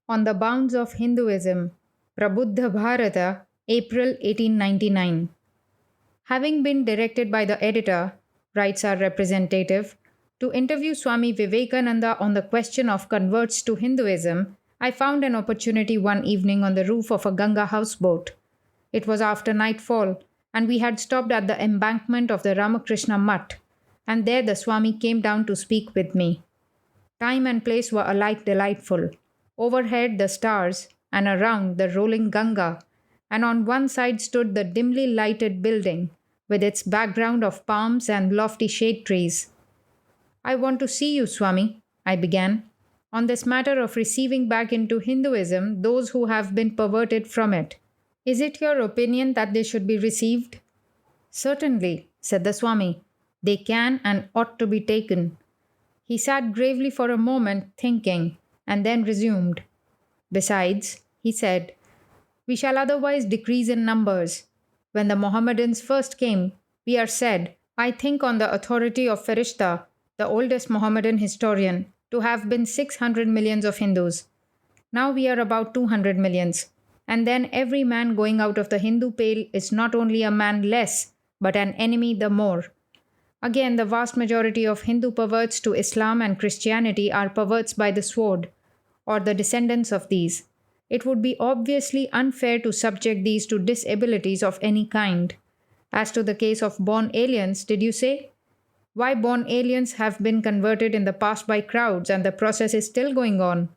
On the Bounds of Hinduism, Prabuddha Bharata, April 1899. Having been directed by the editor, writes our representative, to interview Swami Vivekananda on the question of converts to Hinduism, I found an opportunity one evening on the roof of a Ganga houseboat. It was after nightfall, and we had stopped at the embankment of the Ramakrishna Mutt, and there the Swami came down to speak with me. Time and place were alike delightful. Overhead the stars, and around the rolling Ganga, and on one side stood the dimly lighted building, with its background of palms and lofty shade trees. I want to see you, Swami, I began, on this matter of receiving back into Hinduism those who have been perverted from it. Is it your opinion that they should be received? Certainly, said the Swami. They can and ought to be taken. He sat gravely for a moment, thinking, and then resumed. Besides, he said, we shall otherwise decrease in numbers. When the Mohammedans first came, we are said, I think on the authority of Ferishta, the oldest Mohammedan historian, to have been 600 millions of Hindus. Now we are about 200 millions. And then every man going out of the Hindu pale is not only a man less, but an enemy the more. Again, the vast majority of Hindu perverts to Islam and Christianity are perverts by the sword, or the descendants of these. It would be obviously unfair to subject these to disabilities of any kind. As to the case of born aliens, did you say? Why, born aliens have been converted in the past by crowds, and the process is still going on.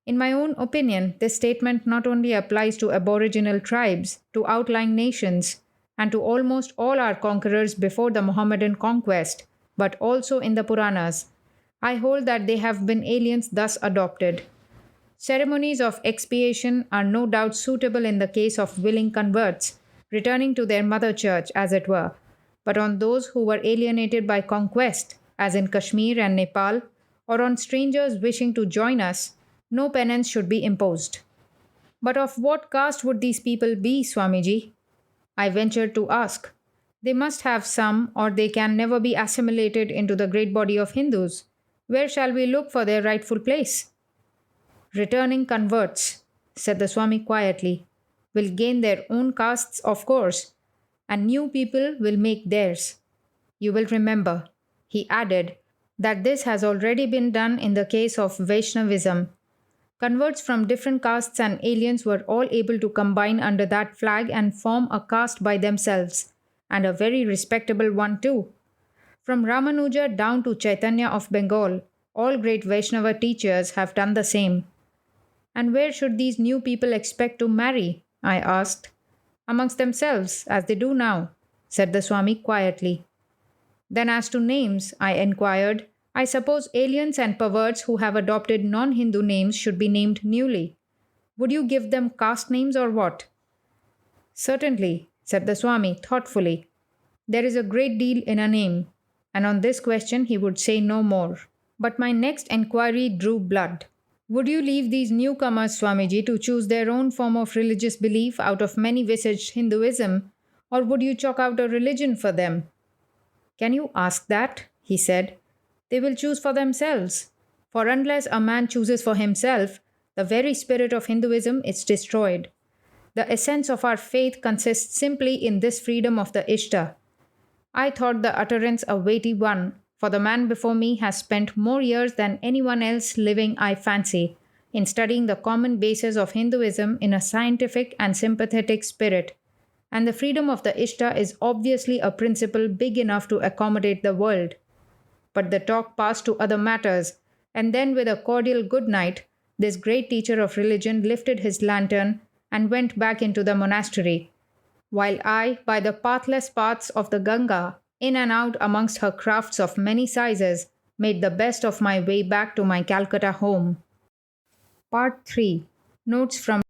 In my own opinion, this statement not only applies to aboriginal tribes, to outlying nations, and to almost all our conquerors before the Mohammedan conquest, but also in the Puranas. I hold that they have been aliens thus adopted. Ceremonies of expiation are no doubt suitable in the case of willing converts, returning to their mother church, as it were, but on those who were alienated by conquest, as in Kashmir and Nepal, or on strangers wishing to join us, no penance should be imposed. But of what caste would these people be, Swamiji? I ventured to ask. They must have some, or they can never be assimilated into the great body of Hindus. Where shall we look for their rightful place? Returning converts, said the Swami quietly, will gain their own castes, of course, and new people will make theirs. You will remember, he added, that this has already been done in the case of Vaishnavism. Converts from different castes and aliens were all able to combine under that flag and form a caste by themselves, and a very respectable one too. From Ramanuja down to Chaitanya of Bengal, all great Vaishnava teachers have done the same. And where should these new people expect to marry? I asked. Amongst themselves, as they do now, said the Swami quietly. Then as to names, I inquired, I suppose aliens and perverts who have adopted non-Hindu names should be named newly. Would you give them caste names or what? Certainly, said the Swami thoughtfully. There is a great deal in a name, and on this question he would say no more. But my next enquiry drew blood. Would you leave these newcomers, Swamiji, to choose their own form of religious belief out of many-visaged Hinduism, or would you chalk out a religion for them? Can you ask that? He said. They will choose for themselves. For unless a man chooses for himself, the very spirit of Hinduism is destroyed. The essence of our faith consists simply in this freedom of the Ishta. I thought the utterance a weighty one, for the man before me has spent more years than anyone else living, I fancy, in studying the common basis of Hinduism in a scientific and sympathetic spirit, and the freedom of the Ishta is obviously a principle big enough to accommodate the world. But the talk passed to other matters, and then with a cordial good night, this great teacher of religion lifted his lantern and went back into the monastery, while I, by the pathless paths of the Ganga, in and out amongst her crafts of many sizes, made the best of my way back to my Calcutta home. Part 3. Notes from